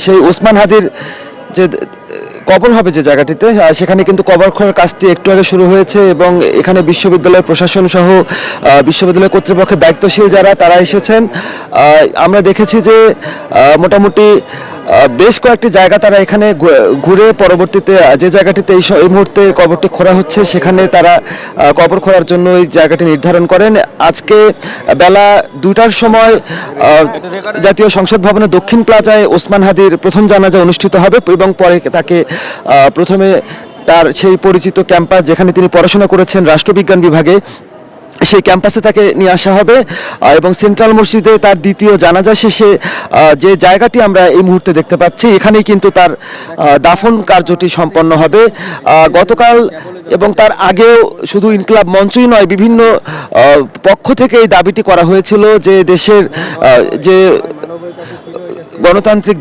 সেই ওসমান হাদির যে কবর হবে যে জায়গাটিতে সেখানে কিন্তু কবর খোঁড়ার কাজটি একটু আগে শুরু হয়েছে এবং এখানে বিশ্ববিদ্যালয়ের প্রশাসন সহ বিশ্ববিদ্যালয় কর্তৃপক্ষের দায়িত্বশীল যারা তারা এসেছেন। আমরা দেখেছি যে মোটামুটি বেশ কয়েকটি জায়গা তারা এখানে ঘুরে পরবর্তীতে যে জায়গাটিতে এই মুহূর্তে কবরটি খোঁড়া হচ্ছে সেখানে তারা কবর খোঁড়ার জন্য এই জায়গাটি নির্ধারণ করেন। আজকে বেলা 2টার সময় জাতীয় সংসদ ভবনের দক্ষিণ প্লাজায় ওসমান হাদির প্রথম জানাজা অনুষ্ঠিত হবে এবং পরে তাকে প্রথমে তার সেই পরিচিত ক্যাম্পাস যেখানে তিনি পড়াশোনা করেছেন রাষ্ট্রবিজ্ঞান বিভাগে সেই ক্যাম্পাসে তাকে নিয়ে আসা হবে এবং সেন্ট্রাল মসজিদে তার দ্বিতীয় জানাজা শেষে যে জায়গাটি আমরা এই মুহূর্তে দেখতে পাচ্ছি এখানেই কিন্তু তার দাফন কার্যটি সম্পন্ন হবে। গতকাল এবং তার আগেও শুধু ইনকিলাব মঞ্চই নয় বিভিন্ন পক্ষ থেকে এই দাবিটি করা হয়েছিল যে দেশের যে গণতান্ত্রিক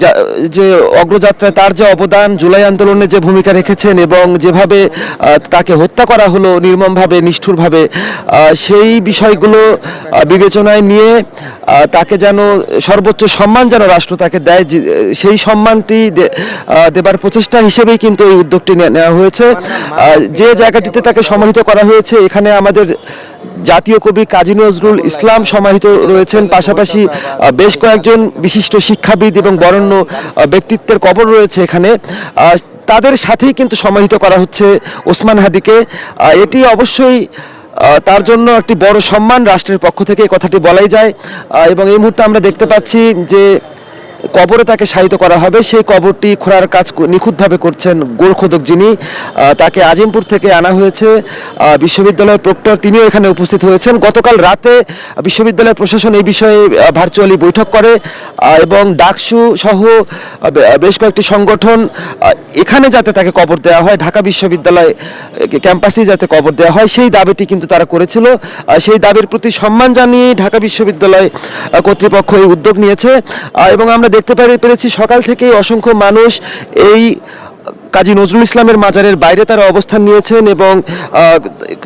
যে অগ্রযাত্রায় তার যে অবদান, জুলাই আন্দোলনে যে ভূমিকা রেখেছেন এবং যেভাবে তাকে হত্যা করা হলো নির্মমভাবে নিষ্ঠুরভাবে, সেই বিষয়গুলো বিবেচনায় নিয়ে তাকে যেন সর্বোচ্চ সম্মান যেন রাষ্ট্র তাকে দেয়, সেই সম্মানটি দেবার প্রচেষ্টা হিসেবেই কিন্তু এই উদ্যোগটি নেওয়া হয়েছে। যে জায়গাটিতে তাকে সমাহিত করা হয়েছে এখানে আমাদের জাতীয় কবি কাজী নজরুল ইসলাম সমাহিত রয়েছেন, পাশাপাশি বেশ কয়েকজন বিশিষ্ট শিক্ষাবিদ এবং বরেণ্য ব্যক্তিত্বের কবর রয়েছে এখানে। তাদের সাথেই কিন্তু সমাহিত করা হচ্ছে ওসমান হাদিকে। এটি অবশ্যই তার জন্য একটি বড় সম্মান রাষ্ট্রের পক্ষ থেকে, কথাটি বলাই যায়। এবং এই মুহূর্তে আমরা দেখতে পাচ্ছি যে কবরে তাকে শায়িত করা হবে, সেই কবরটি খোঁড়ার কাজ নিখুঁতভাবে করছেন গোলখোদক যিনি, তাকে আজিমপুর থেকে আনা হয়েছে। বিশ্ববিদ্যালয়ের প্রক্টর তিনিও এখানে উপস্থিত হয়েছেন। গতকাল রাতে বিশ্ববিদ্যালয় প্রশাসন এই বিষয়ে ভার্চুয়ালি বৈঠক করে এবং ডাকসু সহ বেশ কয়েকটি সংগঠন এখানে যাতে তাকে কবর দেওয়া হয়, ঢাকা বিশ্ববিদ্যালয় ক্যাম্পাসেই যাতে কবর দেওয়া হয় সেই দাবিটি কিন্তু তারা করেছিল। সেই দাবির প্রতি সম্মান জানিয়ে ঢাকা বিশ্ববিদ্যালয় কর্তৃপক্ষ এই উদ্যোগ নিয়েছে এবং আমরা দেখতে পেরেছি সকাল থেকেই অসংখ্য মানুষ এই কাজী নজরুল ইসলামের মাজারের বাইরে তারা অবস্থান নিয়েছেন এবং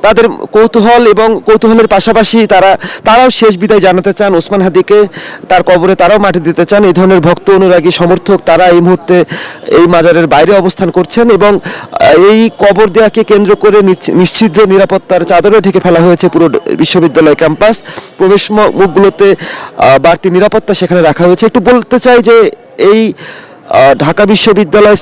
তাদের কৌতূহল এবং কৌতূহলের পাশাপাশি তারাও শেষ বিদায় জানাতে চান ওসমান হাদিকে, তার কবরে তারাও মাটি দিতে চান। এই ধরনের ভক্ত অনুরাগী সমর্থক তারা এই মুহূর্তে এই মাজারের বাইরে অবস্থান করছেন এবং এই কবর দেওয়াকে কেন্দ্র করে নিশ্চিদ্র নিরাপত্তার চাদরে ঢেকে ফেলা হয়েছে পুরো বিশ্ববিদ্যালয় ক্যাম্পাস। প্রবেশ মুখগুলোতে বাড়তি নিরাপত্তা সেখানে রাখা হয়েছে। একটু বলতে চাই যে এই ঢাকা বিশ্ববিদ্যালয়